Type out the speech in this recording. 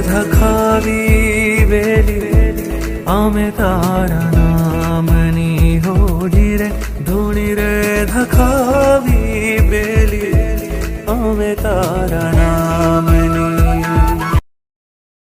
ધખાવી વેલી અમે તારા નામની હોડી રે ધૂણી રે ધખાવી વેલી અમે તારા નામ